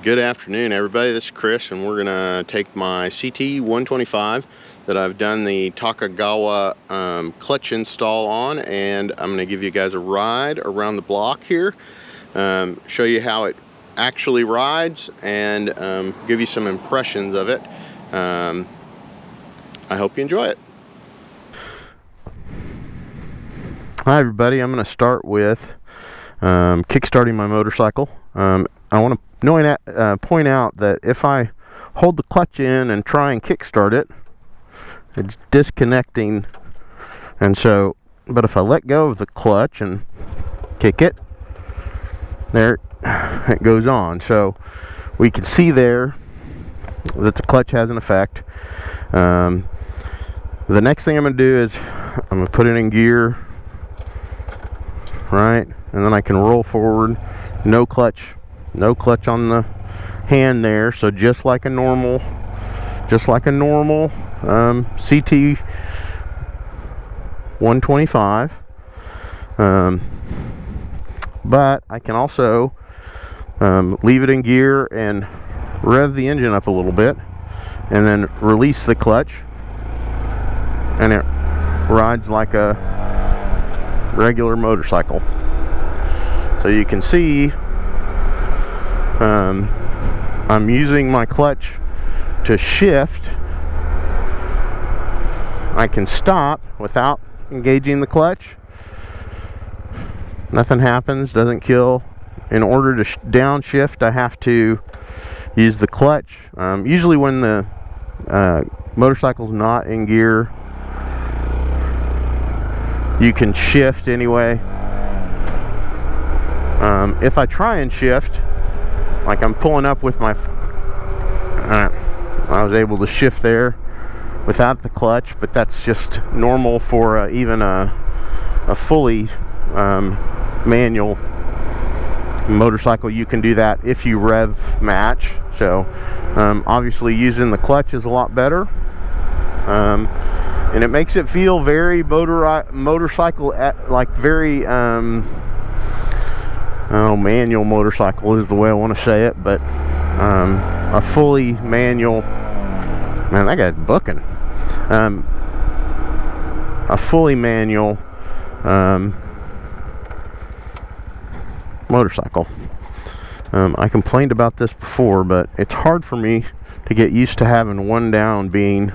Good afternoon, everybody. This is Chris, and we're gonna take my CT125 that I've done the Takegawa clutch install on, and I'm gonna give you guys a ride around the block here, show you how it actually rides, and give you some impressions of it. I hope you enjoy it. Hi everybody, I'm going to start with kickstarting my motorcycle. I want to point out that if I hold the clutch in and try and kickstart it, it's disconnecting, and so, but if I let go of the clutch and kick it, there it goes on. So we can see there that the clutch has an effect. The next thing I'm going to do is I'm going to put it in gear, right, and then I can roll forward. No clutch on the hand there, so just like a normal CT125. But I can also leave it in gear and rev the engine up a little bit, and then release the clutch, and it rides like a regular motorcycle. So you can see I'm using my clutch to shift. I can stop without engaging the clutch. Nothing happens, doesn't kill. In order to downshift, I have to use the clutch. Usually when the motorcycle's not in gear, you can shift anyway. If I try and shift, like I'm pulling up with my I was able to shift there without the clutch, but that's just normal for even a fully manual motorcycle. You can do that if you rev match. So obviously using the clutch is a lot better, and it makes it feel very motorcycle like very manual motorcycle is the way I want to say it, but a fully manual, man, that guy's booking, a fully manual motorcycle. I complained about this before, but it's hard for me to get used to having one down being,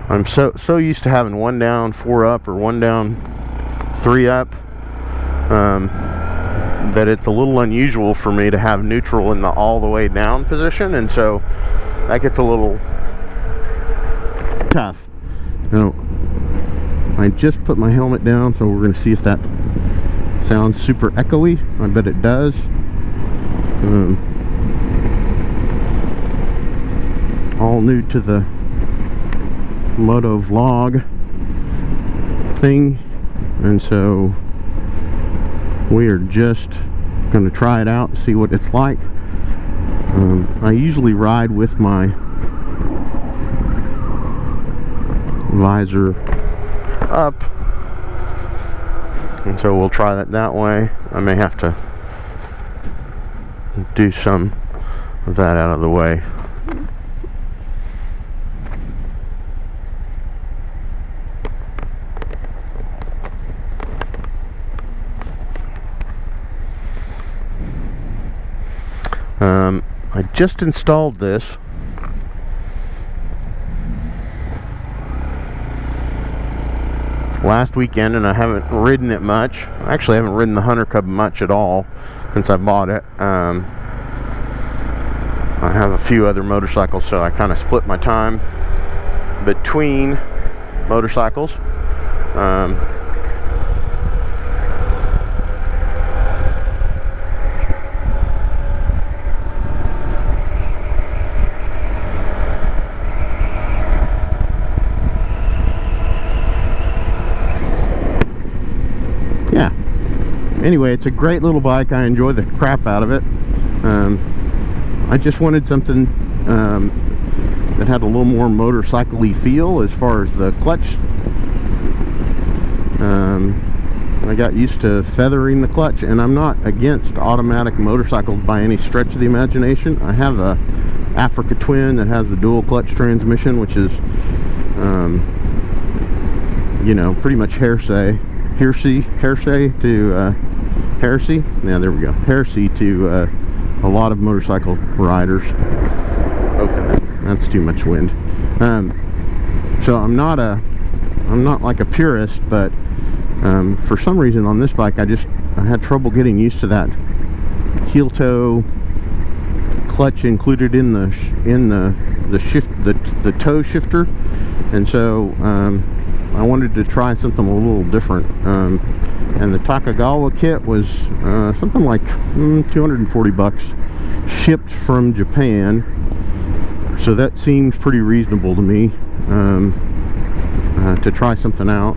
I'm so used to having one down, 4 up, or one down, 3 up, that it's a little unusual for me to have neutral in the all the way down position, and so that gets a little tough. Now, I just put my helmet down, so we're going to see if that sounds super echoey. I bet it does. All new to the moto vlog thing, and so we are just going to try it out and see what it's like. I usually ride with my visor up, and so we'll try that way. I may have to do some of that out of the way. I just installed this last weekend, and I haven't ridden it much. I actually haven't ridden the Hunter Cub much at all since I bought it. I have a few other motorcycles, so I kind of split my time between motorcycles. Yeah, anyway, it's a great little bike. I enjoy the crap out of it. I just wanted something that had a little more motorcycle-y feel as far as the clutch I got used to feathering the clutch, and I'm not against automatic motorcycles by any stretch of the imagination. I have a Africa Twin that has the dual clutch transmission, which is you know, pretty much heresy to a lot of motorcycle riders. Okay, that's too much wind. So I'm not like a purist, but for some reason on this bike I had trouble getting used to that heel toe clutch included in the toe shifter, and so I wanted to try something a little different, and the Takegawa kit was something like 240 bucks shipped from Japan, so that seems pretty reasonable to me to try something out,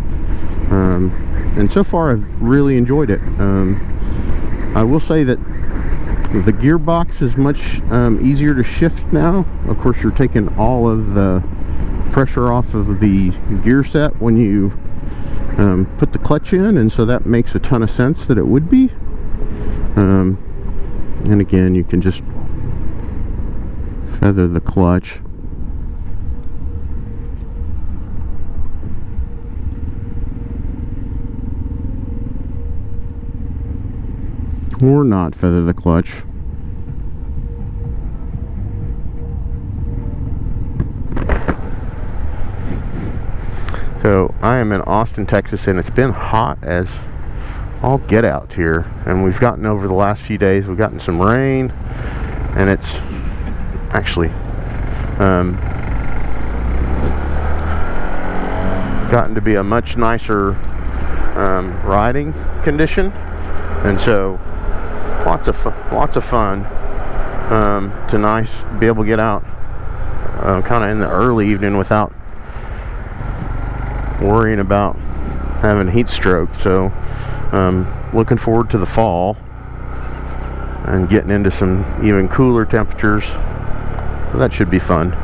and so far I've really enjoyed it. I will say that the gearbox is much easier to shift now. Of course, you're taking all of the pressure off of the gear set when you put the clutch in, and so that makes a ton of sense that it would be. And again, you can just feather the clutch. Or not feather the clutch. So I am in Austin, Texas, and it's been hot as all get out here, and we've gotten over the last few days, we've gotten some rain, and it's actually gotten to be a much nicer riding condition, and so lots of fun to be able to get out kind of in the early evening without worrying about having heat stroke. So looking forward to the fall and getting into some even cooler temperatures. So that should be fun.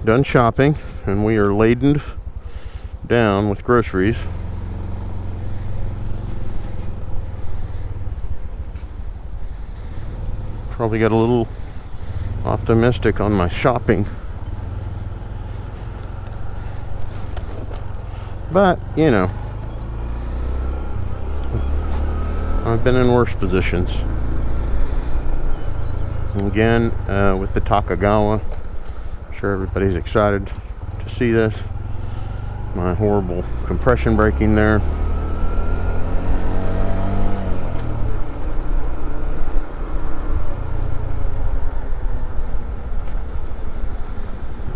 Done shopping, and we are laden down with groceries. Probably got a little optimistic on my shopping, but you know, I've been in worse positions. And again, with the Takegawa, sure everybody's excited to see this. My horrible compression braking there.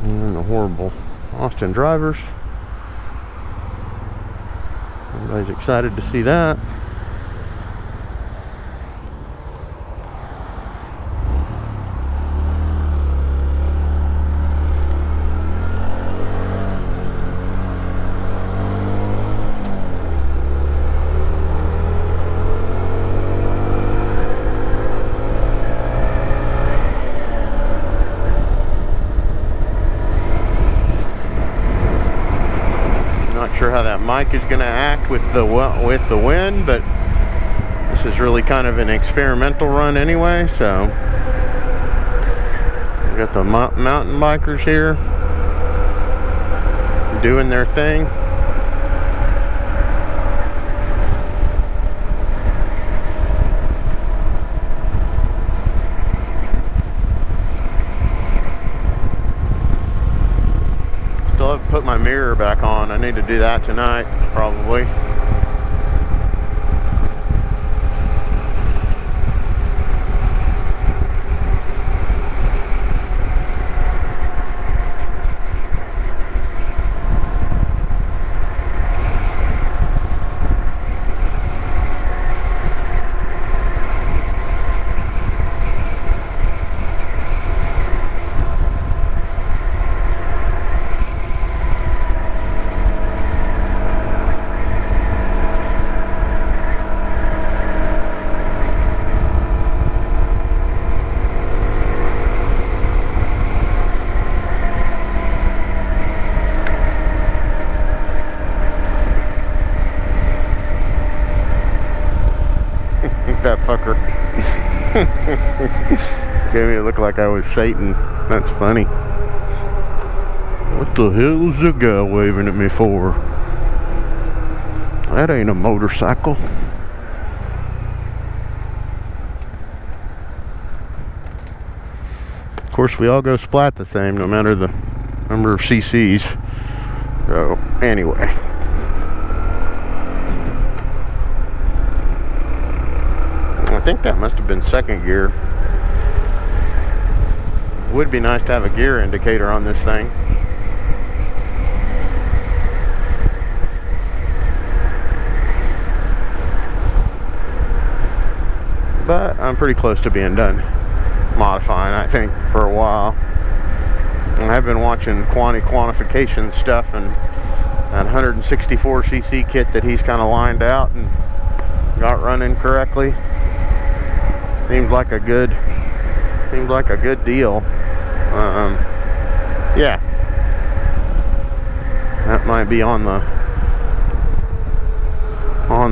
And the horrible Austin drivers. Everybody's excited to see that. Sure how that mic is going to act with the wind, but this is really kind of an experimental run anyway. So we got the mountain bikers here doing their thing. Still haven't put my mirror back on. I need to do that tonight, probably. Gave me a look like I was Satan. That's funny. What the hell is the guy waving at me for? That ain't a motorcycle. Of course, we all go splat the same, no matter the number of cc's. So, anyway. I think that must have been second gear. Would be nice to have a gear indicator on this thing. But I'm pretty close to being done modifying, I think, for a while. And I've been watching quantification stuff, and that 164cc kit that he's kind of lined out and got running correctly seems like a good deal. Yeah, that might be on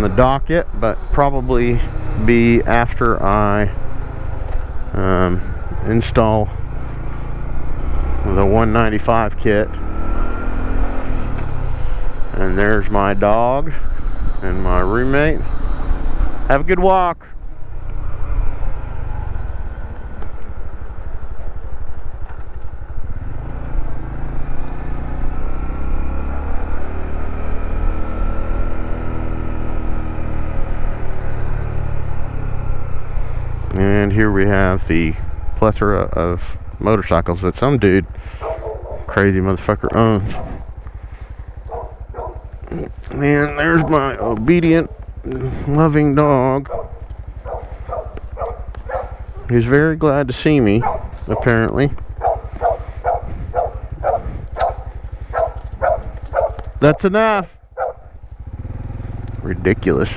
the docket, but probably be after I install the 195 kit. And there's my dog and my roommate. Have a good walk. And here we have the plethora of motorcycles that some dude, crazy motherfucker, owns. And there's my obedient, loving dog. He's very glad to see me, apparently. That's enough. Ridiculous.